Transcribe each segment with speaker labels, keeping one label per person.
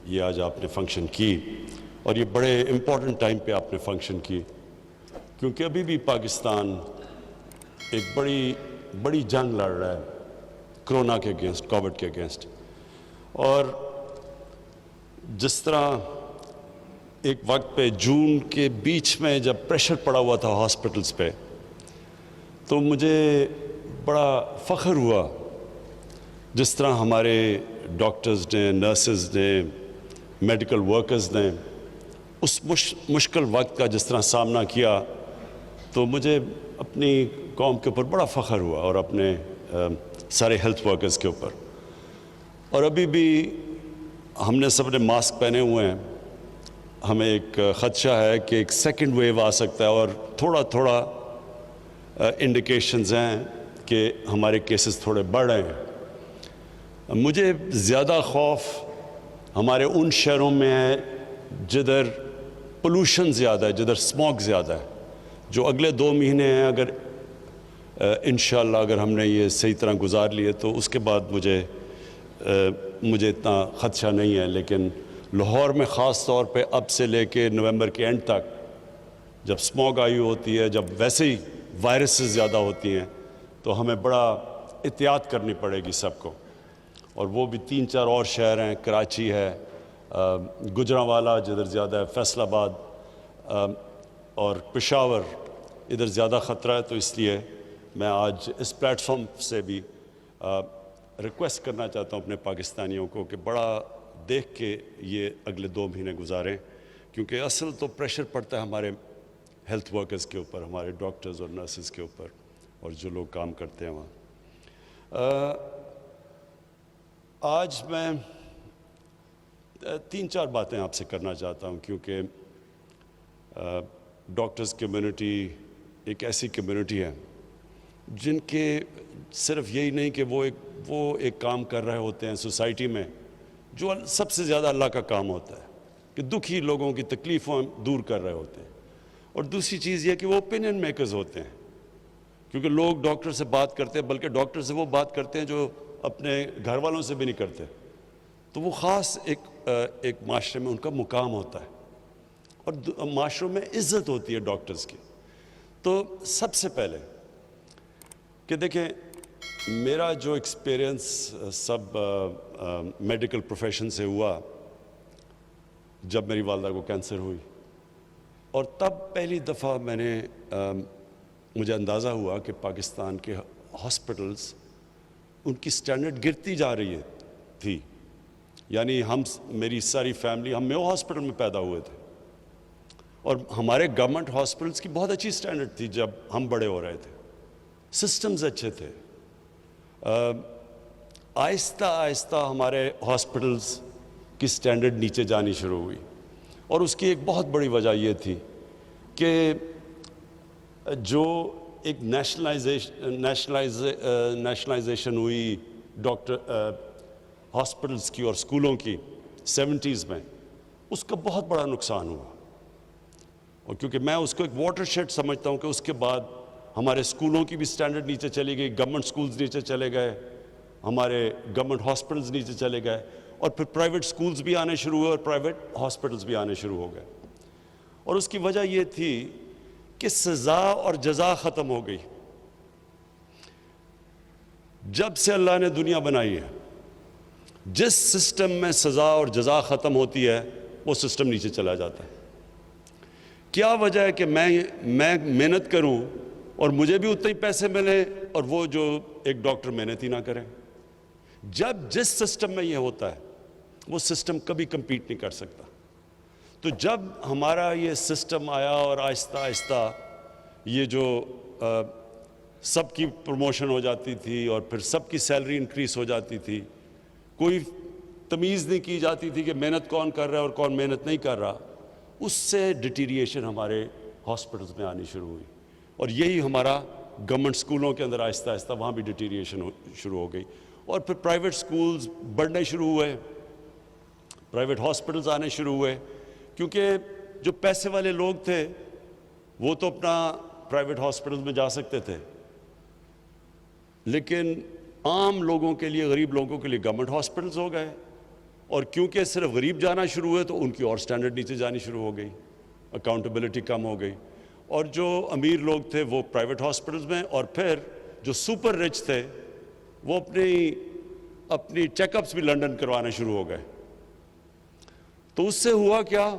Speaker 1: یہ آج آپ نے فنکشن کی، اور یہ بڑے امپورٹنٹ ٹائم پہ آپ نے فنکشن کی، کیونکہ ابھی بھی پاکستان ایک بڑی جنگ لڑ رہا ہے کرونا کے اگینسٹ، کووڈ کے اگینسٹ. اور جس طرح ایک وقت پہ جون کے بیچ میں جب پریشر پڑا ہوا تھا ہاسپٹلز پہ، تو مجھے بڑا فخر ہوا جس طرح ہمارے ڈاکٹرز نے، نرسز نے، میڈیکل ورکرز نے اس مشکل وقت کا جس طرح سامنا کیا. تو مجھے اپنی قوم کے اوپر بڑا فخر ہوا، اور اپنے سارے ہیلتھ ورکرز کے اوپر. اور ابھی بھی ہم نے سب نے ماسک پہنے ہوئے ہیں. ہمیں ایک خدشہ ہے کہ ایک سیکنڈ ویو آ سکتا ہے، اور تھوڑا انڈیکیشنز ہیں کہ ہمارے کیسز تھوڑے بڑھ رہے ہیں. مجھے زیادہ خوف ہمارے ان شہروں میں ہے جدھر پولوشن زیادہ ہے، جدھر اسموگ زیادہ ہے، جو اگلے 2 مہینے ہیں اگر انشاءاللہ اگر ہم نے یہ صحیح طرح گزار لیے تو اس کے بعد مجھے اتنا خدشہ نہیں ہے. لیکن لاہور میں خاص طور پہ اب سے لے کے نومبر کے اینڈ تک جب اسموگ آئی ہوتی ہے، جب ویسے ہی وائرسز زیادہ ہوتی ہیں، تو ہمیں بڑا احتیاط کرنی پڑے گی سب کو. اور وہ بھی 3-4 اور شہر ہیں، کراچی ہے، گجرانوالہ جدھر زیادہ ہے، فیصل آباد اور پشاور، ادھر زیادہ خطرہ ہے. تو اس لیے میں آج اس پلیٹ فارم سے بھی ریکویسٹ کرنا چاہتا ہوں اپنے پاکستانیوں کو کہ بڑا دیکھ کے یہ اگلے 2 مہینے گزاریں، کیونکہ اصل تو پریشر پڑتا ہے ہمارے ہیلتھ ورکرز کے اوپر، ہمارے ڈاکٹرز اور نرسز کے اوپر، اور جو لوگ کام کرتے ہیں وہاں. آج میں 3-4 باتیں آپ سے کرنا چاہتا ہوں، کیونکہ ڈاکٹرز کمیونٹی ایک ایسی کمیونٹی ہے جن کے صرف یہی نہیں کہ وہ ایک کام کر رہے ہوتے ہیں سوسائٹی میں جو سب سے زیادہ اللہ کا کام ہوتا ہے، کہ دکھی لوگوں کی تکلیفوں دور کر رہے ہوتے ہیں. اور دوسری چیز یہ کہ وہ اوپینین میکرز ہوتے ہیں، کیونکہ لوگ ڈاکٹر سے بات کرتے ہیں، بلکہ ڈاکٹر سے وہ بات کرتے ہیں جو اپنے گھر والوں سے بھی نہیں کرتے. تو وہ خاص ایک معاشرے میں ان کا مقام ہوتا ہے، اور معاشروں میں عزت ہوتی ہے ڈاکٹرز کی. تو سب سے پہلے کہ دیکھیں، میرا جو ایکسپیرینس سب میڈیکل پروفیشن سے ہوا جب میری والدہ کو کینسر ہوئی، اور تب پہلی دفعہ مجھے اندازہ ہوا کہ پاکستان کے ہاسپٹلز ان کی سٹینڈرڈ گرتی جا رہی تھی. یعنی میری ساری فیملی ہم میو ہاسپٹل میں پیدا ہوئے تھے، اور ہمارے گورنمنٹ ہاسپٹلز کی بہت اچھی سٹینڈرڈ تھی جب ہم بڑے ہو رہے تھے، سسٹمز اچھے تھے. آہستہ آہستہ ہمارے ہاسپٹلز کی سٹینڈرڈ نیچے جانی شروع ہوئی، اور اس کی ایک بہت بڑی وجہ یہ تھی کہ جو ایک نیشنلائزیشن ہوئی ڈاکٹر ہاسپٹلز کی اور اسکولوں کی 70s میں، اس کا بہت بڑا نقصان ہوا. اور کیونکہ میں اس کو ایک واٹر شیڈ سمجھتا ہوں کہ اس کے بعد ہمارے اسکولوں کی بھی سٹینڈرڈ نیچے چلی گئی، گورنمنٹ اسکولز نیچے چلے گئے، ہمارے گورنمنٹ ہاسپٹلز نیچے چلے گئے، اور پھر پرائیویٹ اسکولز بھی آنے شروع ہوئے اور پرائیویٹ ہاسپٹلز بھی آنے شروع ہو گئے. اور اس کی وجہ یہ تھی کہ سزا اور جزا ختم ہو گئی. جب سے اللہ نے دنیا بنائی ہے، جس سسٹم میں سزا اور جزا ختم ہوتی ہے وہ سسٹم نیچے چلا جاتا ہے. کیا وجہ ہے کہ میں محنت کروں اور مجھے بھی اتنے ہی پیسے ملیں، اور وہ جو ایک ڈاکٹر محنت ہی نہ کریں؟ جس سسٹم میں یہ ہوتا ہے وہ سسٹم کبھی کمپیٹ نہیں کر سکتا. تو جب ہمارا یہ سسٹم آیا اور آہستہ آہستہ یہ جو سب کی پروموشن ہو جاتی تھی اور پھر سب کی سیلری انکریز ہو جاتی تھی، کوئی تمیز نہیں کی جاتی تھی کہ محنت کون کر رہا ہے اور کون محنت نہیں کر رہا، اس سے ڈیٹیریشن ہمارے ہاسپٹلز میں آنی شروع ہوئی. اور یہی ہمارا گورنمنٹ اسکولوں کے اندر آہستہ آہستہ وہاں بھی ڈیٹیریشن شروع ہو گئی. اور پھر پرائیویٹ اسکولز بڑھنے شروع ہوئے، پرائیویٹ ہاسپٹلز آنے شروع ہوئے، کیونکہ جو پیسے والے لوگ تھے وہ تو اپنا پرائیویٹ ہاسپٹلز میں جا سکتے تھے، لیکن عام لوگوں کے لیے، غریب لوگوں کے لیے گورنمنٹ ہاسپٹلز ہو گئے. اور کیونکہ صرف غریب جانا شروع ہوئے تو ان کی اور سٹینڈرڈ نیچے جانی شروع ہو گئی، اکاؤنٹیبلٹی کم ہو گئی، اور جو امیر لوگ تھے وہ پرائیویٹ ہاسپٹلز میں، اور پھر جو سپر رچ تھے وہ اپنی چیک اپس بھی لنڈن کروانا شروع ہو گئے۔ تو اس سے ہوا کیا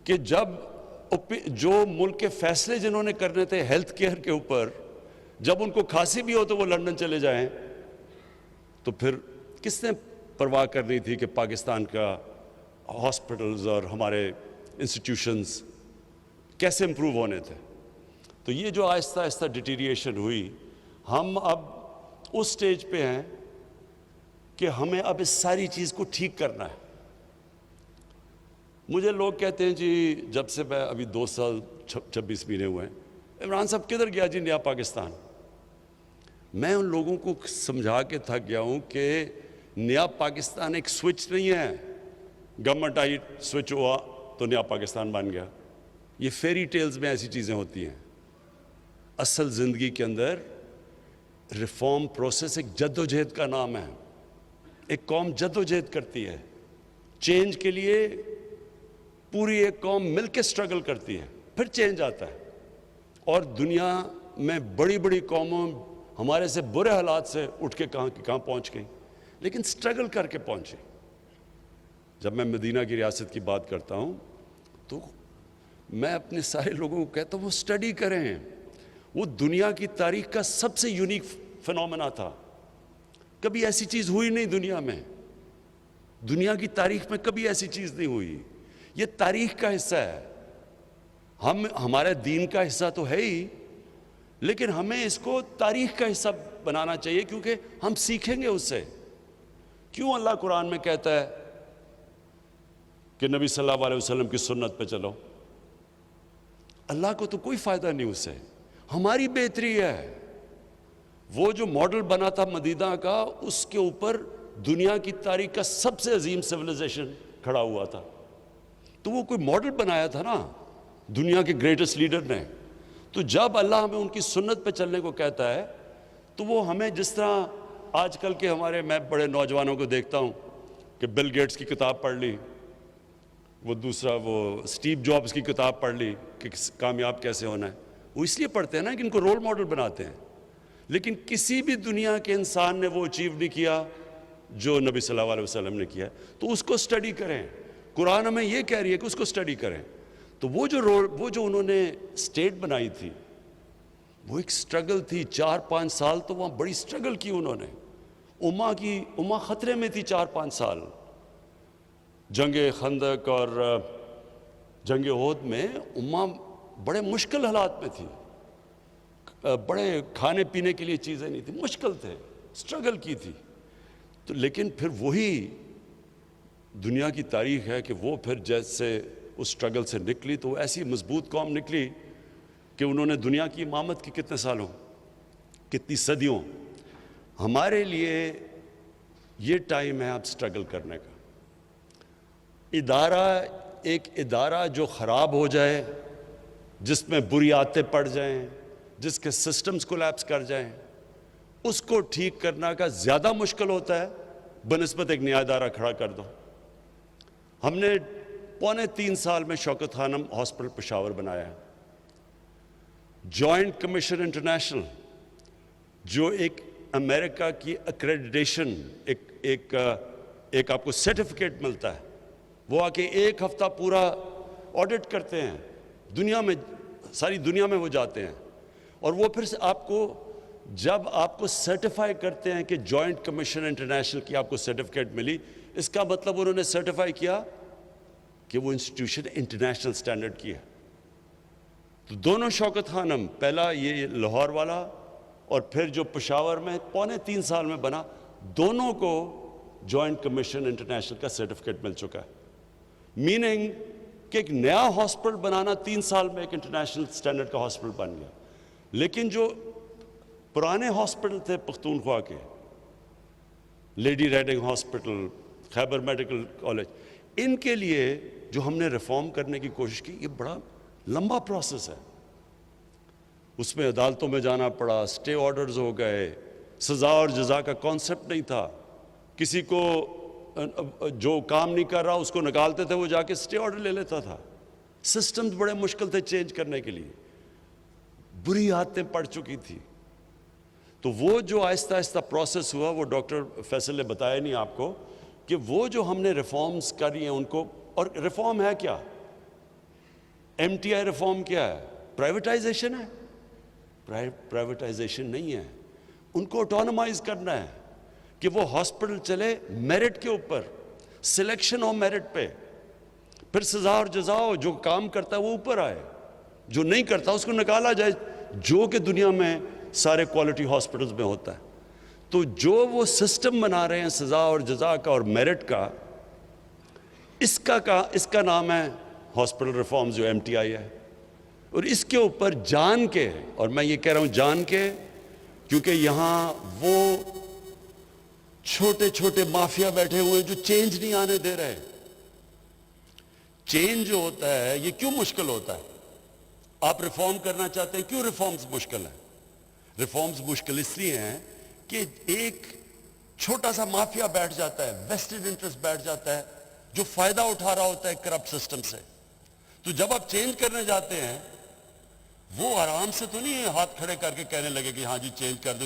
Speaker 1: کہ جب جو ملک کے فیصلے جنہوں نے کرنے تھے ہیلتھ کیئر کے اوپر، جب ان کو کھانسی بھی ہو تو وہ لندن چلے جائیں، تو پھر کس نے پرواہ کرنی تھی کہ پاکستان کا ہاسپٹلز اور ہمارے انسٹیٹیوشنز کیسے امپروو ہونے تھے؟ تو یہ جو آہستہ آہستہ ڈیٹیریشن ہوئی، ہم اب اس سٹیج پہ ہیں کہ ہمیں اب اس ساری چیز کو ٹھیک کرنا ہے۔ مجھے لوگ کہتے ہیں جی جب سے میں ابھی 2 سال 26 مہینے ہوئے ہیں، عمران صاحب کدھر گیا جی نیا پاکستان؟ میں ان لوگوں کو سمجھا کے تھک گیا ہوں کہ نیا پاکستان ایک سوئچ نہیں ہے، گورنمنٹ آئی سوئچ ہوا تو نیا پاکستان بن گیا۔ یہ فیری ٹیلز میں ایسی چیزیں ہوتی ہیں۔ اصل زندگی کے اندر ریفارم پروسیس ایک جد و جہد کا نام ہے۔ ایک قوم جد و جہد کرتی ہے چینج کے لیے، پوری ایک قوم مل کے سٹرگل کرتی ہے، پھر چینج آتا ہے۔ اور دنیا میں بڑی بڑی قوموں ہمارے سے برے حالات سے اٹھ کے کہاں پہنچ گئی، لیکن سٹرگل کر کے پہنچے۔ جب میں مدینہ کی ریاست کی بات کرتا ہوں تو میں اپنے سارے لوگوں کو کہتا ہوں وہ سٹڈی کریں، وہ دنیا کی تاریخ کا سب سے یونیک فنومنا تھا۔ کبھی ایسی چیز ہوئی نہیں دنیا میں، دنیا کی تاریخ میں کبھی ایسی چیز نہیں ہوئی۔ یہ تاریخ کا حصہ ہے، ہمارے دین کا حصہ تو ہے ہی، لیکن ہمیں اس کو تاریخ کا حصہ بنانا چاہیے، کیونکہ ہم سیکھیں گے اس سے۔ کیوں اللہ قرآن میں کہتا ہے کہ نبی صلی اللہ علیہ وسلم کی سنت پہ چلو؟ اللہ کو تو کوئی فائدہ نہیں اس سے، ہماری بہتری ہے۔ وہ جو ماڈل بنا تھا مدینہ کا، اس کے اوپر دنیا کی تاریخ کا سب سے عظیم سویلائزیشن کھڑا ہوا تھا، تو وہ کوئی ماڈل بنایا تھا نا دنیا کے گریٹسٹ لیڈر نے۔ تو جب اللہ ہمیں ان کی سنت پہ چلنے کو کہتا ہے تو وہ ہمیں، جس طرح آج کل کے میں بڑے نوجوانوں کو دیکھتا ہوں کہ بل گیٹس کی کتاب پڑھ لی، وہ دوسرا وہ اسٹیو جابس کی کتاب پڑھ لی کہ کامیاب کیسے ہونا ہے، وہ اس لیے پڑھتے ہیں نا کہ ان کو رول ماڈل بناتے ہیں، لیکن کسی بھی دنیا کے انسان نے وہ اچیو نہیں کیا جو نبی صلی اللہ علیہ وسلم نے کیا۔ تو اس کو سٹڈی کریں، قرآن ہمیں یہ کہہ رہی ہے کہ اس کو سٹڈی کریں۔ تو وہ جو انہوں نے اسٹیٹ بنائی تھی، وہ ایک سٹرگل تھی، 4-5 سال تو وہاں بڑی سٹرگل کی انہوں نے۔ امہ خطرے میں تھی 4-5 سال۔ جنگ خندق اور جنگ احد میں امہ بڑے مشکل حالات میں تھی، بڑے کھانے پینے کے لیے چیزیں نہیں تھی، مشکل تھے، سٹرگل کی تھی۔ تو لیکن پھر وہی دنیا کی تاریخ ہے کہ وہ پھر جیسے اس سٹرگل سے نکلی تو وہ ایسی مضبوط قوم نکلی کہ انہوں نے دنیا کی امامت کی کتنے سالوں، کتنی صدیوں۔ ہمارے لیے یہ ٹائم ہے اب سٹرگل کرنے کا۔ ایک ادارہ جو خراب ہو جائے، جس میں بری عادتیں پڑ جائیں، جس کے سسٹمز کولیپس کر جائیں، اس کو ٹھیک کرنا کا زیادہ مشکل ہوتا ہے بنسبت ایک نیا ادارہ کھڑا کر دو۔ ہم نے 2.25 سال میں شوکت خانم ہاسپٹل پشاور بنایا ہے۔ جوائنٹ کمیشن انٹرنیشنل، جو ایک امریکہ کی اکریڈیٹیشن، ایک آپ کو سرٹیفکیٹ ملتا ہے، وہ آ کے 1 ہفتہ پورا آڈٹ کرتے ہیں دنیا میں، ساری دنیا میں وہ جاتے ہیں، اور وہ پھر جب آپ کو سرٹیفائی کرتے ہیں کہ جوائنٹ کمیشن انٹرنیشنل کی آپ کو سرٹیفکیٹ ملی، اس کا مطلب انہوں نے سرٹیفائی کیا کہ وہ انسٹیٹیوشن انٹرنیشنل سٹینڈرڈ کی ہے۔ تو دونوں شوکت خانم، پہلا یہ لاہور والا اور پھر جو پشاور میں 3.25 سال میں بنا، دونوں کو جوائنٹ کمیشن انٹرنیشنل کا سرٹیفکیٹ مل چکا ہے۔ میننگ کہ ایک نیا ہاسپٹل بنانا 3 سال میں ایک انٹرنیشنل سٹینڈرڈ کا ہاسپٹل بن گیا۔ لیکن جو پرانے ہاسپٹل تھے پختونخوا کے، لیڈی ریڈنگ ہاسپٹل، خیبر میڈیکل کالج، ان کے لیے جو ہم نے ریفارم کرنے کی کوشش کی، یہ بڑا لمبا پروسیس ہے۔ اس میں عدالتوں میں جانا پڑا، سٹے آرڈرز ہو گئے، سزا اور جزا کا کانسیپٹ نہیں تھا، کسی کو جو کام نہیں کر رہا اس کو نکالتے تھے، وہ جا کے اسٹے آرڈر لے لیتا تھا. سسٹمز بڑے مشکل تھے چینج کرنے کے لیے، بری عادتیں پڑ چکی تھی. تو وہ جو آہستہ آہستہ پروسیس ہوا، وہ ڈاکٹر فیصل نے بتایا نہیں آپ کو کہ وہ جو ہم نے ریفارمز کری ہیں ان کو، اور ریفارم ہے کیا؟ ایم ٹی آئی ریفارم کیا ہے؟ پرائیویٹائزیشن ہے؟ پرائیویٹائزیشن نہیں ہے. ان کو آٹونومائز کرنا ہے کہ وہ ہاسپٹل چلے میرٹ کے اوپر، سلیکشن ہو میرٹ پہ، پھر سزا اور جزا ہو، جو کام کرتا ہے وہ اوپر آئے، جو نہیں کرتا اس کو نکالا جائے، جو کہ دنیا میں سارے کوالٹی ہاسپٹلز میں ہوتا ہے. تو جو وہ سسٹم بنا رہے ہیں سزا اور جزا کا اور میرٹ کا، اس کا نام ہے ہاسپٹل ریفارمز، جو ایم ٹی آئی ہے. اور اس کے اوپر جان کے، اور میں یہ کہہ رہا ہوں جان کے، کیونکہ یہاں وہ چھوٹے چھوٹے مافیا بیٹھے ہوئے جو چینج نہیں آنے دے رہے. چینج جو ہوتا ہے یہ کیوں مشکل ہوتا ہے؟ آپ ریفارم کرنا چاہتے ہیں، کیوں ریفارمز مشکل ہیں؟ ریفارمز مشکل اس لیے ہیں کہ ایک چھوٹا سا مافیا بیٹھ جاتا ہے، ویسٹڈ انٹرسٹ بیٹھ جاتا ہے، جو فائدہ اٹھا رہا ہوتا ہے کرپٹ سسٹم سے. تو جب آپ چینج کرنے جاتے ہیں، وہ آرام سے تو نہیں ہاتھ کھڑے کر کے کہنے لگے کہ ہاں جی چینج کر دو،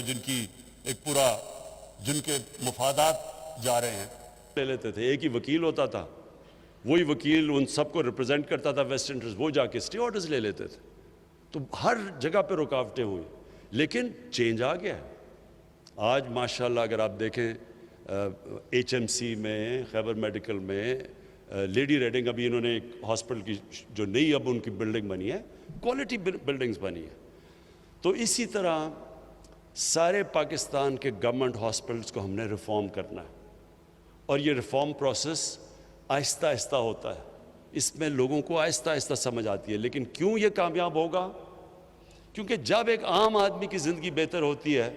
Speaker 1: جن کے مفادات جا رہے ہیں. لے لیتے تھے، ایک ہی وکیل ہوتا تھا، وہی وکیل ان سب کو ریپرزینٹ کرتا تھا ویسٹ انٹرسٹ، وہ جا کے اسٹے آرڈرز لے لیتے تھے. تو ہر جگہ پہ رکاوٹیں ہوئی، لیکن چینج آ گیا ہے. آج ماشاءاللہ اگر آپ دیکھیں ایچ ایم سی میں، خیبر میڈیکل میں، لیڈی ریڈنگ، ابھی انہوں نے ایک ہاسپٹل کی جو نئی اب ان کی بلڈنگ بنی ہے، کوالٹی بلڈنگز بنی ہے. تو اسی طرح سارے پاکستان کے گورنمنٹ ہاسپٹلس کو ہم نے ریفارم کرنا ہے، اور یہ ریفارم پروسیس آہستہ آہستہ ہوتا ہے. اس میں لوگوں کو آہستہ آہستہ سمجھ آتی ہے. لیکن کیوں یہ کامیاب ہوگا؟ کیونکہ جب ایک عام آدمی کی زندگی بہتر ہوتی ہے،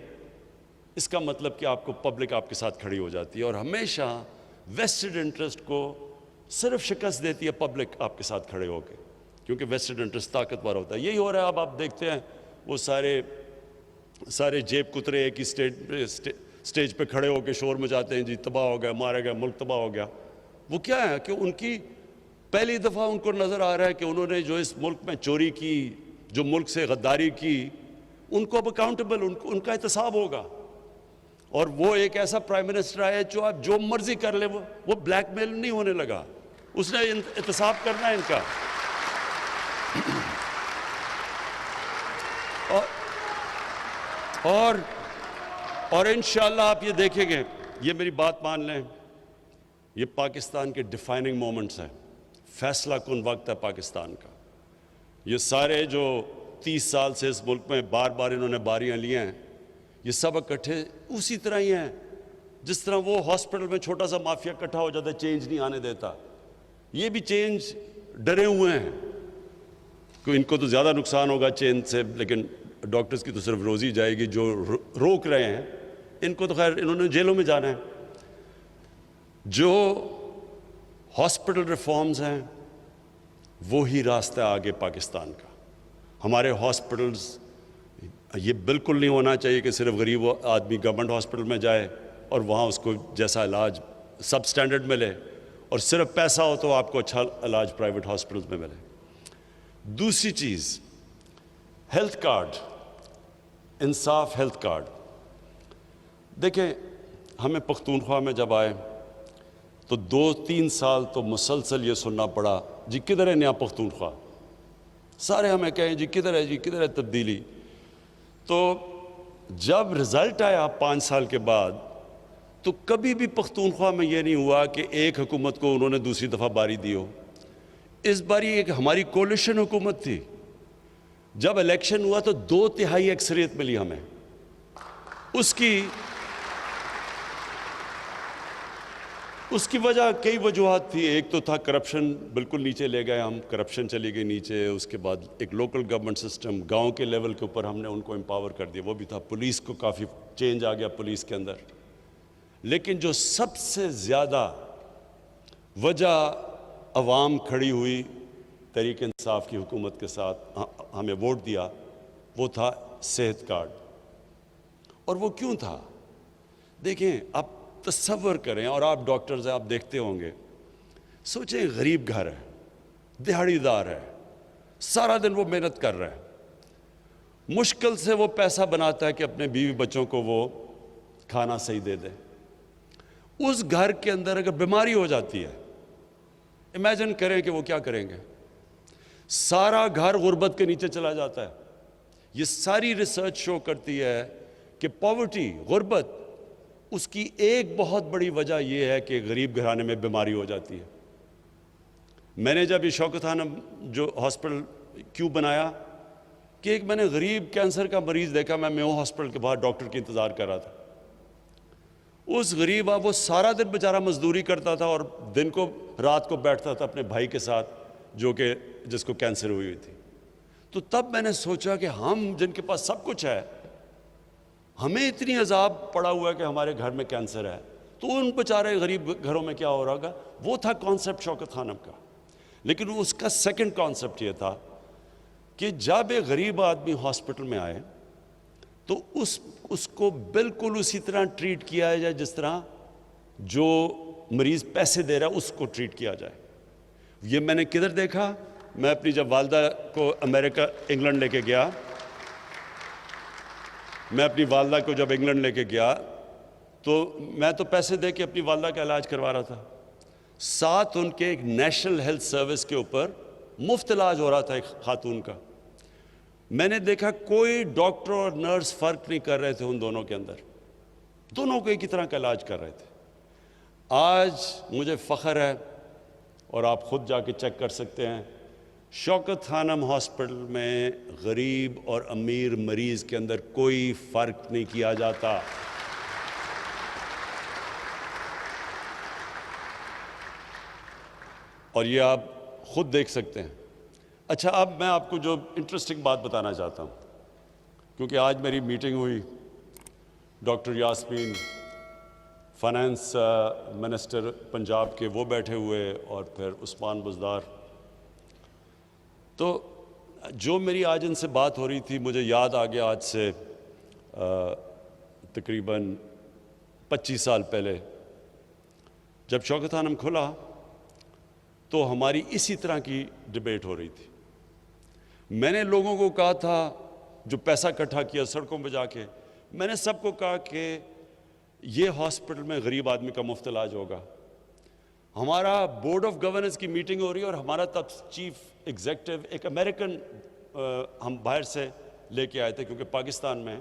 Speaker 1: اس کا مطلب کہ آپ کو پبلک آپ کے ساتھ کھڑی ہو جاتی ہے، اور ہمیشہ ویسٹڈ انٹرسٹ کو صرف شکست دیتی ہے پبلک آپ کے ساتھ کھڑے ہو کے، کیونکہ ویسٹڈ انٹرسٹ طاقتور ہوتا ہے. یہی ہو رہا ہے. اب آپ دیکھتے ہیں وہ سارے جیب کترے ایک ہی سٹیج پہ کھڑے ہو کے شور مچاتے ہیں، جی تباہ ہو گیا، مارا گیا، ملک تباہ ہو گیا. وہ کیا ہے کہ ان کی پہلی دفعہ ان کو نظر آ رہا ہے کہ انہوں نے جو اس ملک میں چوری کی، جو ملک سے غداری کی، ان کو اب اکاؤنٹیبل، ان کا احتساب ہوگا. اور وہ ایک ایسا پرائم منسٹر آیا جو آپ جو مرضی کر لے، وہ بلیک میل نہیں ہونے لگا، اس نے احتساب کرنا ہے ان کا. اور انشاءاللہ آپ یہ دیکھیں گے، یہ میری بات مان لیں، یہ پاکستان کے ڈیفائننگ مومنٹس ہیں، فیصلہ کن وقت ہے پاکستان کا. یہ سارے جو 30 سال سے اس ملک میں بار بار انہوں نے باریاں لی ہیں، یہ سب اکٹھے اسی طرح ہی ہیں جس طرح وہ ہاسپٹل میں چھوٹا سا مافیا اکٹھا ہو جاتا ہے، چینج نہیں آنے دیتا. یہ بھی چینج ڈرے ہوئے ہیں کہ ان کو تو زیادہ نقصان ہوگا چینج سے، لیکن ڈاکٹرز کی تو صرف روزی جائے گی. جو روک رہے ہیں ان کو تو خیر انہوں نے جیلوں میں جانا ہے. جو ہاسپٹل ریفارمز ہیں وہی راستہ آگے پاکستان کا. ہمارے ہاسپٹلز، یہ بالکل نہیں ہونا چاہیے کہ صرف غریب آدمی گورنمنٹ ہاسپٹل میں جائے اور وہاں اس کو جیسا علاج سب سٹینڈرڈ ملے، اور صرف پیسہ ہو تو آپ کو اچھا علاج پرائیویٹ ہاسپٹلز میں ملے. دوسری چیز، ہیلتھ کارڈ، انصاف ہیلتھ کارڈ. دیکھیں ہمیں پختونخوا میں جب آئے تو 2-3 سال تو مسلسل یہ سننا پڑا، جی کدھر ہے نیا پختونخوا؟ سارے ہمیں کہیں جی کدھر ہے، جی کدھر ہے تبدیلی. تو جب رزلٹ آیا 5 سال کے بعد، تو کبھی بھی پختونخوا میں یہ نہیں ہوا کہ ایک حکومت کو انہوں نے دوسری دفعہ باری دی ہو. اس باری ایک ہماری کولیشن حکومت تھی. جب الیکشن ہوا تو 2/3 اکثریت ملی ہمیں. اس کی وجہ کئی وجوہات تھی. ایک تو تھا کرپشن، بالکل نیچے لے گئے ہم، کرپشن چلی گئی نیچے. اس کے بعد ایک لوکل گورنمنٹ سسٹم، گاؤں کے لیول کے اوپر ہم نے ان کو امپاور کر دیا، وہ بھی تھا. پولیس کو کافی چینج آ گیا پولیس کے اندر. لیکن جو سب سے زیادہ وجہ عوام کھڑی ہوئی تحریک انصاف کی حکومت کے ساتھ، ہمیں ووٹ دیا، وہ تھا صحت کارڈ. اور وہ کیوں تھا؟ دیکھیں اب تصور کریں, اور آپ ڈاکٹرز ہیں, آپ دیکھتے ہوں گے, سوچیں غریب گھر ہے, دہاڑی دار ہے, سارا دن وہ محنت کر رہا ہے, مشکل سے وہ پیسہ بناتا ہے کہ اپنے بیوی بچوں کو وہ کھانا صحیح دے دے. اس گھر کے اندر اگر بیماری ہو جاتی ہے, امیجن کریں کہ وہ کیا کریں گے. سارا گھر غربت کے نیچے چلا جاتا ہے. یہ ساری ریسرچ شو کرتی ہے کہ پاورٹی, غربت, اس کی ایک بہت بڑی وجہ یہ ہے کہ غریب گھرانے میں بیماری ہو جاتی ہے. میں نے جب یہ شوکت خانم جو ہاسپٹل کیوں بنایا کہ ایک میں نے غریب کینسر کا مریض دیکھا, میں میو ہاسپٹل کے باہر ڈاکٹر کی انتظار کر رہا تھا. اس غریب وہ سارا دن بیچارہ مزدوری کرتا تھا اور دن کو رات کو بیٹھتا تھا اپنے بھائی کے ساتھ جو کہ جس کو کینسر ہوئی تھی. تو تب میں نے سوچا کہ ہم جن کے پاس سب کچھ ہے, ہمیں اتنی عذاب پڑا ہوا ہے کہ ہمارے گھر میں کینسر ہے, تو ان بیچارے غریب گھروں میں کیا ہو رہا ہوگا. وہ تھا کانسیپٹ شوکت خانم کا. لیکن اس کا سیکنڈ کانسیپٹ یہ تھا کہ جب ایک غریب آدمی ہاسپٹل میں آئے تو اس کو بالکل اسی طرح ٹریٹ کیا جائے جس طرح جو مریض پیسے دے رہا ہے اس کو ٹریٹ کیا جائے. یہ میں نے کدھر دیکھا, میں اپنی جب والدہ کو امریکہ انگلینڈ لے کے گیا, میں اپنی والدہ کو جب انگلینڈ لے کے گیا تو میں تو پیسے دے کے اپنی والدہ کا علاج کروا رہا تھا, ساتھ ان کے ایک نیشنل ہیلتھ سروس کے اوپر مفت علاج ہو رہا تھا ایک خاتون کا. میں نے دیکھا کوئی ڈاکٹر اور نرس فرق نہیں کر رہے تھے ان دونوں کے اندر, دونوں کو ایک ہی طرح کا علاج کر رہے تھے. آج مجھے فخر ہے, اور آپ خود جا کے چیک کر سکتے ہیں, شوکت خانم ہاسپٹل میں غریب اور امیر مریض کے اندر کوئی فرق نہیں کیا جاتا. اور یہ آپ خود دیکھ سکتے ہیں. اچھا, اب میں آپ کو جو انٹرسٹنگ بات بتانا چاہتا ہوں, کیونکہ آج میری میٹنگ ہوئی, doctor Yasmin finance minister Punjab کے وہ بیٹھے ہوئے, اور پھر عثمان بزدار. تو جو میری آج ان سے بات ہو رہی تھی, مجھے یاد آ گیا آج سے تقریباً 25 سال پہلے جب شوکت خانم کھلا تو ہماری اسی طرح کی ڈیبیٹ ہو رہی تھی. میں نے لوگوں کو کہا تھا, جو پیسہ اکٹھا کیا سڑکوں پہ جا کے, میں نے سب کو کہا کہ یہ ہاسپٹل میں غریب آدمی کا مفت علاج ہوگا. ہمارا بورڈ آف گورننس کی میٹنگ ہو رہی ہے, اور ہمارا تب چیف ایگزیکٹو ایک امریکن ہم باہر سے لے کے آئے تھے, کیونکہ پاکستان میں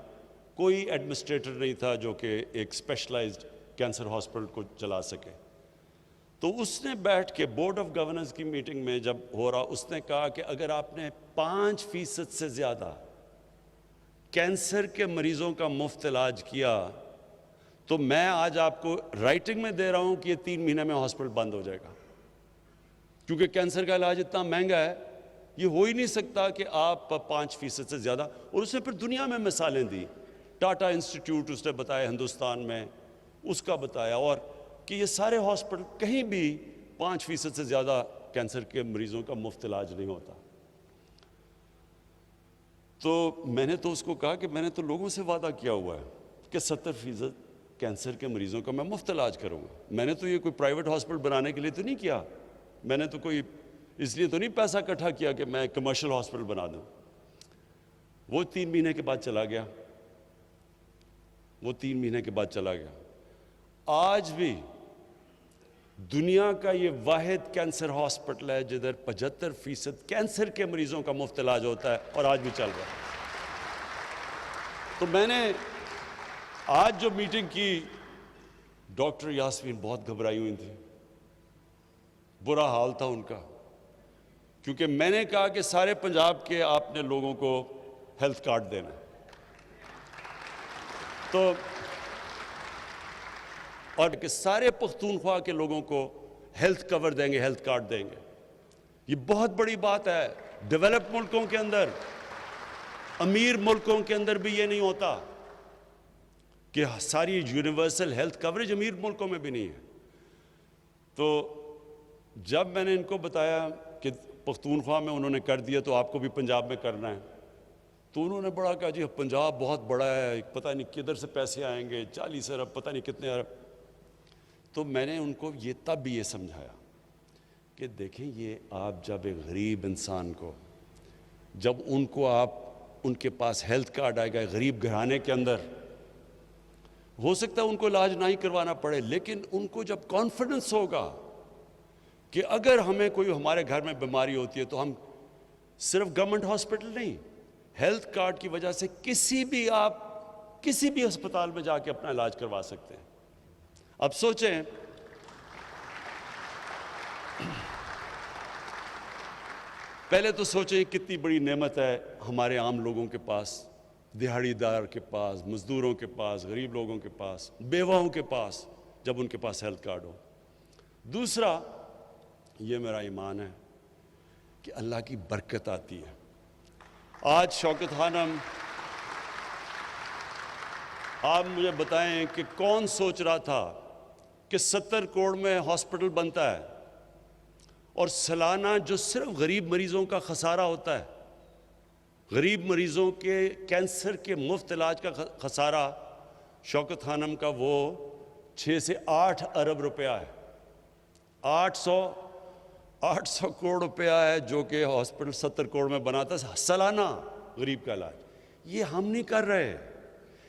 Speaker 1: کوئی ایڈمنسٹریٹر نہیں تھا جو کہ ایک اسپیشلائزڈ کینسر ہاسپٹل کو چلا سکے. تو اس نے بیٹھ کے بورڈ آف گورننس کی میٹنگ میں جب ہو رہا, اس نے کہا کہ اگر آپ نے 5% سے زیادہ کینسر کے مریضوں کا مفت علاج کیا تو میں آج آپ کو رائٹنگ میں دے رہا ہوں کہ یہ 3 مہینے میں ہاسپٹل بند ہو جائے گا. کیونکہ کینسر کا علاج اتنا مہنگا ہے, یہ ہو ہی نہیں سکتا کہ آپ 5% سے زیادہ. اور اس نے پھر دنیا میں مثالیں دی, ٹاٹا انسٹیٹیوٹ اس نے بتایا ہندوستان میں, اس کا بتایا, اور کہ یہ سارے ہاسپٹل کہیں بھی 5% سے زیادہ کینسر کے مریضوں کا مفت علاج نہیں ہوتا. تو میں نے تو اس کو کہا کہ میں نے تو لوگوں سے وعدہ کیا ہوا ہے کہ 70% کینسر کے مریضوں کا میں مفت علاج کروں گا. میں نے تو یہ کوئی پرائیویٹ ہاسپٹل بنانے کے لیے تو نہیں کیا, میں نے تو کوئی اس لیے تو نہیں پیسہ اکٹھا کیا کہ میں کمرشل ہاسپٹل بنا دوں. وہ 3 مہینے کے بعد چلا گیا, وہ 3 مہینے کے بعد چلا گیا. آج بھی دنیا کا یہ واحد کینسر ہاسپٹل ہے جدھر 75% کینسر کے مریضوں کا مفت علاج ہوتا ہے, اور آج بھی چل رہا ہے. تو میں نے آج جو میٹنگ کی, ڈاکٹر یاسمین بہت گھبرائی ہوئی تھی, برا حال تھا ان کا, کیونکہ میں نے کہا کہ سارے پنجاب کے آپ نے لوگوں کو ہیلتھ کارڈ دینا ہے. تو اور کہ سارے پختونخوا کے لوگوں کو ہیلتھ کور دیں گے, ہیلتھ کارڈ دیں گے. یہ بہت بڑی بات ہے. ڈیولپ ملکوں کے اندر, امیر ملکوں کے اندر بھی یہ نہیں ہوتا کہ ساری یونیورسل ہیلتھ کوریج امیر ملکوں میں بھی نہیں ہے. تو جب میں نے ان کو بتایا کہ پختونخوا میں انہوں نے کر دیا تو آپ کو بھی پنجاب میں کرنا ہے, تو انہوں نے بڑا کہا جی پنجاب بہت بڑا ہے, پتہ نہیں کدھر سے پیسے آئیں گے, 40 ارب پتہ نہیں کتنے ارب. تو میں نے ان کو یہ تب بھی یہ سمجھایا کہ دیکھیں یہ آپ جب ایک غریب انسان کو جب ان کو آپ ان کے پاس ہیلتھ کارڈ آئے گا غریب گھرانے کے اندر ہو سکتا ہے ان کو علاج نہ ہی کروانا پڑے لیکن ان کو جب کانفیڈنس ہوگا کہ اگر ہمیں کوئی ہمارے گھر میں بیماری ہوتی ہے تو ہم صرف گورنمنٹ ہاسپٹل نہیں ہیلتھ کارڈ کی وجہ سے کسی بھی ہسپتال میں جا کے اپنا علاج کروا سکتے ہیں. اب سوچیں پہلے تو سوچیں کتنی بڑی نعمت ہے ہمارے عام لوگوں کے پاس دہاڑی دار کے پاس مزدوروں کے پاس غریب لوگوں کے پاس بیواؤں کے پاس جب ان کے پاس ہیلتھ کارڈ ہو. دوسرا یہ میرا ایمان ہے کہ اللہ کی برکت آتی ہے. آج شوکت خانم آپ مجھے بتائیں کہ کون سوچ رہا تھا کہ 70 کروڑ میں ہاسپٹل بنتا ہے اور سالانہ جو صرف غریب مریضوں کا خسارہ ہوتا ہے غریب مریضوں کے کینسر کے مفت علاج کا خسارہ شوکت خانم کا وہ 6 سے 8 ارب روپیہ ہے. 800 کروڑ روپیہ ہے جو کہ ہاسپٹل 70 کروڑ میں بناتا ہے سالانہ غریب کا علاج. یہ ہم نہیں کر رہے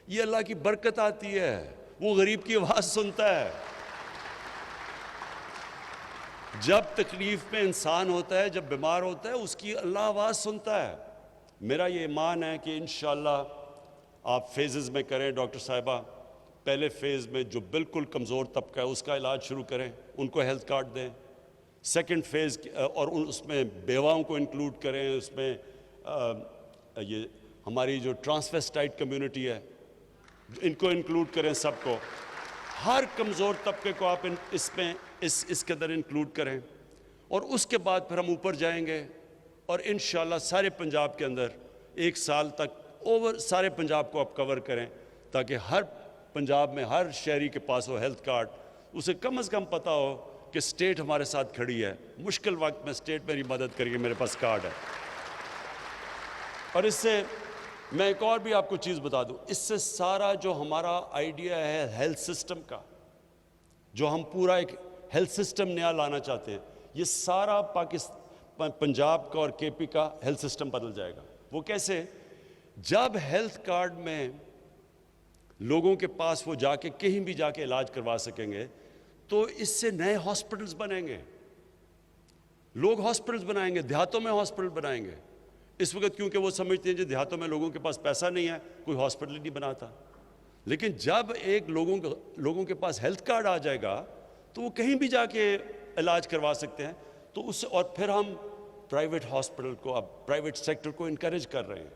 Speaker 1: یہ اللہ کی برکت آتی ہے وہ غریب کی آواز سنتا ہے. جب تکلیف میں انسان ہوتا ہے جب بیمار ہوتا ہے اس کی اللہ آواز سنتا ہے. میرا یہ ایمان ہے کہ انشاءاللہ آپ فیزز میں کریں. ڈاکٹر صاحبہ پہلے فیز میں جو بالکل کمزور طبقہ ہے اس کا علاج شروع کریں ان کو ہیلتھ کارڈ دیں. سیکنڈ فیز اور اس میں بیواؤں کو انکلوڈ کریں. اس میں یہ ہماری جو ٹرانسویسٹائٹ کمیونٹی ہے ان کو انکلوڈ کریں. سب کو ہر کمزور طبقے کو آپ اس میں اس کے اندر انکلوڈ کریں. اور اس کے بعد پھر ہم اوپر جائیں گے اور انشاءاللہ سارے پنجاب کے اندر 1 سال تک سارے پنجاب کو آپ کور کریں تاکہ ہر پنجاب میں ہر شہری کے پاس ہو ہیلتھ کارڈ. اسے کم از کم پتہ ہو کہ اسٹیٹ ہمارے ساتھ کھڑی ہے مشکل وقت میں اسٹیٹ میری مدد کریے میرے پاس کارڈ ہے. اور اس سے میں ایک اور بھی آپ کو چیز بتا دوں اس سے سارا جو ہمارا آئیڈیا ہے ہیلتھ سسٹم کا جو ہم پورا ایک ہیلتھ سسٹم نیا لانا چاہتے ہیں یہ سارا پنجاب کا اور کے پی کا ہیلتھ سسٹم بدل جائے گا. وہ کیسے؟ جب ہیلتھ کارڈ میں لوگوں کے پاس وہ جا کے کہیں بھی جا کے علاج کروا سکیں گے تو اس سے نئے ہاسپٹلز بنیں گے. لوگ ہاسپٹلز بنائیں گے دیہاتوں میں ہاسپٹل بنائیں گے. اس وقت کیونکہ وہ سمجھتے ہیں جو دیہاتوں میں لوگوں کے پاس پیسہ نہیں ہے کوئی ہاسپٹل نہیں بناتا. لیکن جب ایک لوگوں کے پاس ہیلتھ کارڈ آ جائے گا تو وہ کہیں بھی جا کے علاج کروا سکتے ہیں. تو اس اور پھر ہم پرائیویٹ ہاسپٹل کو اب پرائیویٹ سیکٹر کو انکریج کر رہے ہیں.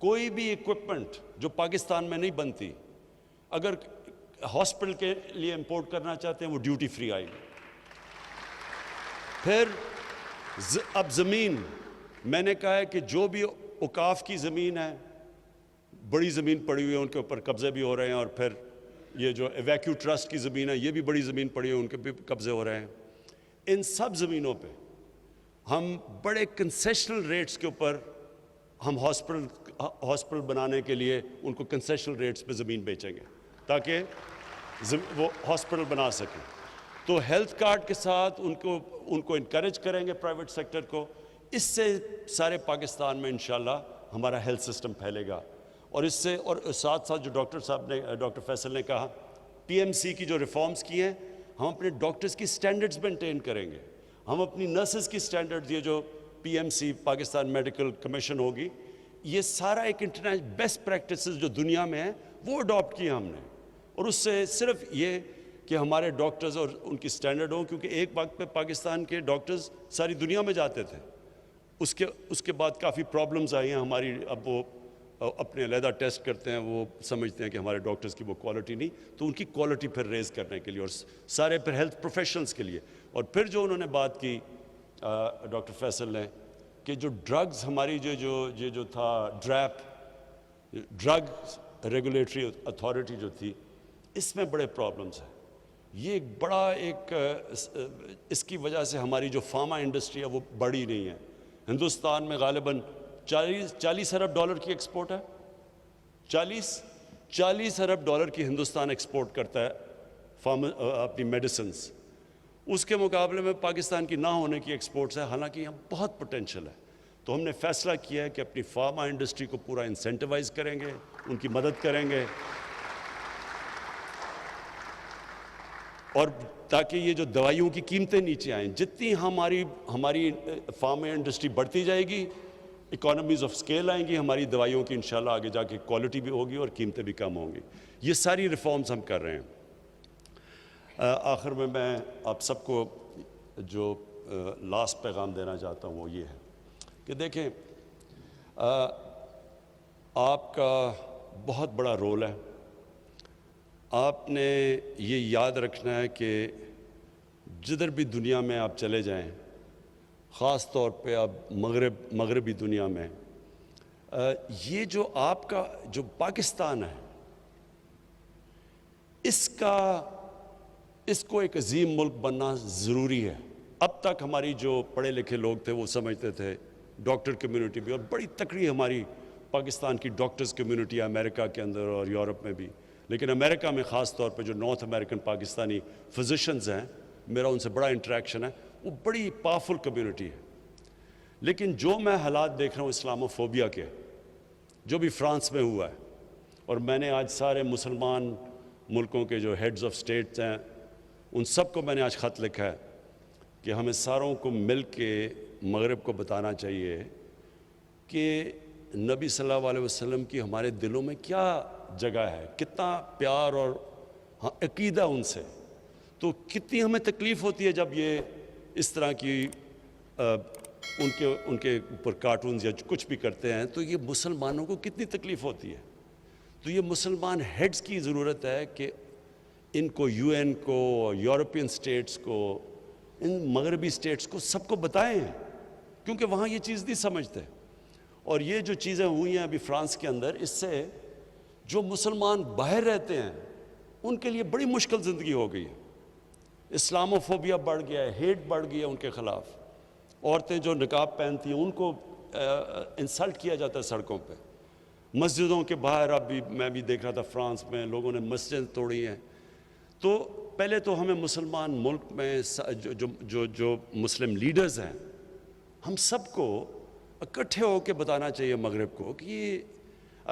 Speaker 1: کوئی بھی ایکوپمنٹ جو پاکستان میں نہیں بنتی اگر ہاسپٹل کے لیے امپورٹ کرنا چاہتے ہیں وہ ڈیوٹی فری آئے گی. پھر اب زمین میں نے کہا ہے کہ جو بھی اوقاف کی زمین ہے بڑی زمین پڑی ہوئی ہے ان کے اوپر قبضے بھی ہو رہے ہیں. اور پھر یہ جو ایویکیو ٹرسٹ کی زمین ہے یہ بھی بڑی زمین پڑی ہوئی ہے ان کے بھی قبضے ہو رہے ہیں. ان سب زمینوں پہ ہم بڑے کنسیشنل ریٹس کے اوپر ہم ہاسپٹل بنانے کے لیے ان کو کنسیشنل ریٹس پہ زمین بیچیں گے تاکہ وہ ہاسپٹل بنا سکیں. تو ہیلتھ کارڈ کے ساتھ ان کو انکریج کریں گے پرائیویٹ سیکٹر کو. اس سے سارے پاکستان میں انشاءاللہ ہمارا ہیلتھ سسٹم پھیلے گا. اور اس سے اور ساتھ ساتھ جو ڈاکٹر فیصل نے کہا پی ایم سی کی جو ریفارمز کی ہیں ہم اپنے ڈاکٹرز کی سٹینڈرڈز مینٹین کریں گے. ہم اپنی نرسز کی سٹینڈرڈز یہ جو P M C Pakistan Medical Commission ہوگی یہ سارا ایک انٹرنیشنل بیسٹ پریکٹسز جو دنیا میں ہیں وہ اڈاپٹ کی ہم نے. اور اس سے صرف یہ کہ ہمارے ڈاکٹرز اور ان کی سٹینڈرڈ ہوں کیونکہ ایک وقت پہ پاکستان کے ڈاکٹرز ساری دنیا میں جاتے تھے. اس کے بعد کافی پرابلمز آئی ہیں ہماری. اب وہ اپنے علیحدہ ٹیسٹ کرتے ہیں وہ سمجھتے ہیں کہ ہمارے ڈاکٹرز کی وہ کوالٹی نہیں تو ان کی کوالٹی پھر ریز کرنے کے لیے اور سارے پھر ہیلتھ پروفیشنلز کے لیے. اور پھر جو انہوں نے بات کی ڈاکٹر فیصل نے کہ جو ڈرگز ہماری جو تھا ڈرگ ریگولیٹری اتھارٹی جو تھی اس میں بڑے پرابلمز ہیں. یہ ایک بڑا اس کی وجہ سے ہماری جو فارما انڈسٹری ہے وہ بڑی نہیں ہے. ہندوستان میں غالباً 40 ارب ڈالر کی ایکسپورٹ ہے. 40 ارب ڈالر کی ہندوستان ایکسپورٹ کرتا ہے اپنی میڈیسنس، اس کے مقابلے میں پاکستان کی نہ ہونے کی ایکسپورٹس ہے، حالانکہ یہاں بہت پوٹینشیل ہے۔ تو ہم نے فیصلہ کیا ہے کہ اپنی فارما انڈسٹری کو پورا انسینٹیوائز کریں گے، ان کی مدد کریں گے، اور تاکہ یہ جو دوائیوں کی قیمتیں نیچے آئیں۔ جتنی ہماری فارما انڈسٹری بڑھتی جائے گی، اکانومیز آف اسکیل آئیں گی ہماری دوائیوں کی، انشاءاللہ آگے جا کے کوالٹی بھی ہوگی اور قیمتیں بھی کم ہوں گی۔ یہ ساری ریفارمز ہم کر رہے ہیں۔ آخر میں آپ سب کو جو لاسٹ پیغام دینا چاہتا ہوں وہ یہ ہے کہ دیکھیں، آپ کا بہت بڑا رول ہے۔ آپ نے یہ یاد رکھنا ہے کہ جدھر بھی دنیا میں آپ چلے جائیں، خاص طور پہ اب مغربی دنیا میں، یہ جو آپ کا جو پاکستان ہے، اس کو ایک عظیم ملک بننا ضروری ہے۔ اب تک ہماری جو پڑھے لکھے لوگ تھے وہ سمجھتے تھے، ڈاکٹر کمیونٹی بھی، اور بڑی تکڑی ہماری پاکستان کی ڈاکٹرز کمیونٹی ہے امریکہ کے اندر اور یورپ میں بھی، لیکن امریکہ میں خاص طور پہ جو نارتھ امریکن پاکستانی فزیشنز ہیں، میرا ان سے بڑا انٹریکشن ہے، وہ بڑی پاورفل کمیونٹی ہے۔ لیکن جو میں حالات دیکھ رہا ہوں اسلاموفوبیا کے، جو بھی فرانس میں ہوا ہے، اور میں نے آج سارے مسلمان ملکوں کے جو ہیڈز آف اسٹیٹس ہیں ان سب کو میں نے آج خط لکھا ہے کہ ہمیں ساروں کو مل کے مغرب کو بتانا چاہیے کہ نبی صلی اللہ علیہ وسلم کی ہمارے دلوں میں کیا جگہ ہے، کتنا پیار اور عقیدہ ان سے، تو کتنی ہمیں تکلیف ہوتی ہے جب یہ اس طرح کی ان کے اوپر کارٹونز یا کچھ بھی کرتے ہیں، تو یہ مسلمانوں کو کتنی تکلیف ہوتی ہے۔ تو یہ مسلمان ہیڈز کی ضرورت ہے کہ ان کو، یو این کو، یورپین سٹیٹس کو، ان مغربی سٹیٹس کو، سب کو بتائیں، کیونکہ وہاں یہ چیز نہیں سمجھتے۔ اور یہ جو چیزیں ہوئی ہیں ابھی فرانس کے اندر، اس سے جو مسلمان باہر رہتے ہیں ان کے لیے بڑی مشکل زندگی ہو گئی ہے۔ اسلاموفوبیا بڑھ گیا ہے، ہیٹ بڑھ گیا ہے ان کے خلاف۔ عورتیں جو نقاب پہنتی ہیں ان کو انسلٹ کیا جاتا ہے سڑکوں پہ، مسجدوں کے باہر۔ اب بھی میں بھی دیکھ رہا تھا فرانس میں لوگوں نے مسجد توڑی ہیں۔ تو پہلے تو ہمیں مسلمان ملک میں جو مسلم لیڈرز ہیں، ہم سب کو اکٹھے ہو کے بتانا چاہیے مغرب کو کہ یہ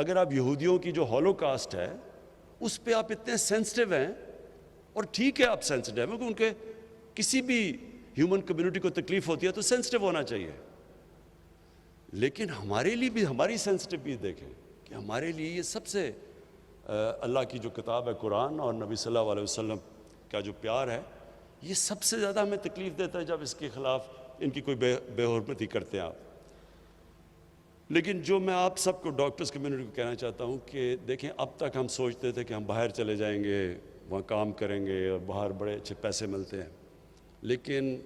Speaker 1: اگر آپ یہودیوں کی جو ہولو کاسٹ ہے اس پہ آپ اتنے سینسٹیو ہیں، اور ٹھیک ہے آپ سینسٹیو ہیں کیونکہ ان کے کسی بھی ہیومن کمیونٹی کو تکلیف ہوتی ہے تو سینسٹیو ہونا چاہیے، لیکن ہمارے لیے بھی ہماری سینسٹیو بھی دیکھیں کہ ہمارے لیے یہ سب سے اللہ کی جو کتاب ہے قرآن اور نبی صلی اللہ علیہ وسلم کا جو پیار ہے، یہ سب سے زیادہ ہمیں تکلیف دیتا ہے جب اس کے خلاف ان کی کوئی بے حرمتی کرتے ہیں آپ۔ لیکن جو میں آپ سب کو ڈاکٹرز کمیونٹی کو کہنا چاہتا ہوں کہ دیکھیں، اب تک ہم سوچتے تھے کہ ہم باہر چلے جائیں گے، وہاں کام کریں گے اور باہر بڑے اچھے پیسے ملتے ہیں، لیکن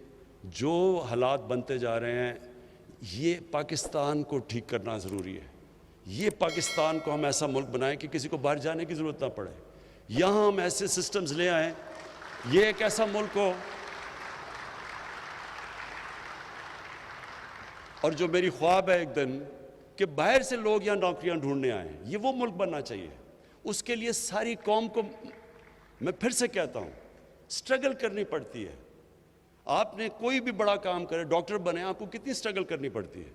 Speaker 1: جو حالات بنتے جا رہے ہیں، یہ پاکستان کو ٹھیک کرنا ضروری ہے۔ یہ پاکستان کو ہم ایسا ملک بنائیں کہ کسی کو باہر جانے کی ضرورت نہ پڑے، یہاں ہم ایسے سسٹمز لے آئیں، یہ ایک ایسا ملک ہو۔ اور جو میری خواب ہے ایک دن کہ باہر سے لوگ یہاں نوکریاں ڈھونڈنے آئیں، یہ وہ ملک بننا چاہیے۔ اس کے لیے ساری قوم کو، میں پھر سے کہتا ہوں، سٹرگل کرنی پڑتی ہے۔ آپ نے کوئی بھی بڑا کام کرے، ڈاکٹر بنے، آپ کو کتنی سٹرگل کرنی پڑتی ہے۔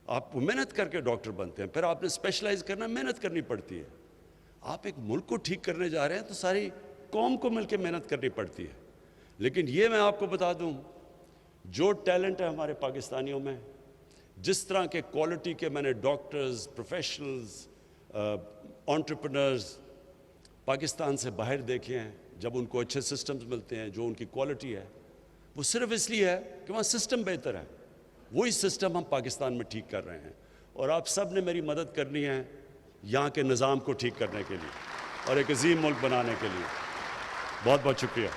Speaker 1: آپ محنت کر کے ڈاکٹر بنتے ہیں، پھر آپ نے اسپیشلائز کرنا، محنت کرنی پڑتی ہے۔ آپ ایک ملک کو ٹھیک کرنے جا رہے ہیں تو ساری قوم کو مل کے محنت کرنی پڑتی ہے۔ لیکن یہ میں آپ کو بتا دوں، جو ٹیلنٹ ہے ہمارے پاکستانیوں میں، جس طرح کے کوالٹی کے میں نے ڈاکٹرز، پروفیشنلز، انٹرپرنرز پاکستان سے باہر دیکھے ہیں، جب ان کو اچھے سسٹمز ملتے ہیں، جو ان کی کوالٹی ہے، وہ صرف اس لیے ہے کہ وہاں سسٹم بہتر ہے۔ وہی سسٹم ہم پاکستان میں ٹھیک کر رہے ہیں، اور آپ سب نے میری مدد کرنی ہے یہاں کے نظام کو ٹھیک کرنے کے لیے اور ایک عظیم ملک بنانے کے لیے۔ بہت بہت شکریہ۔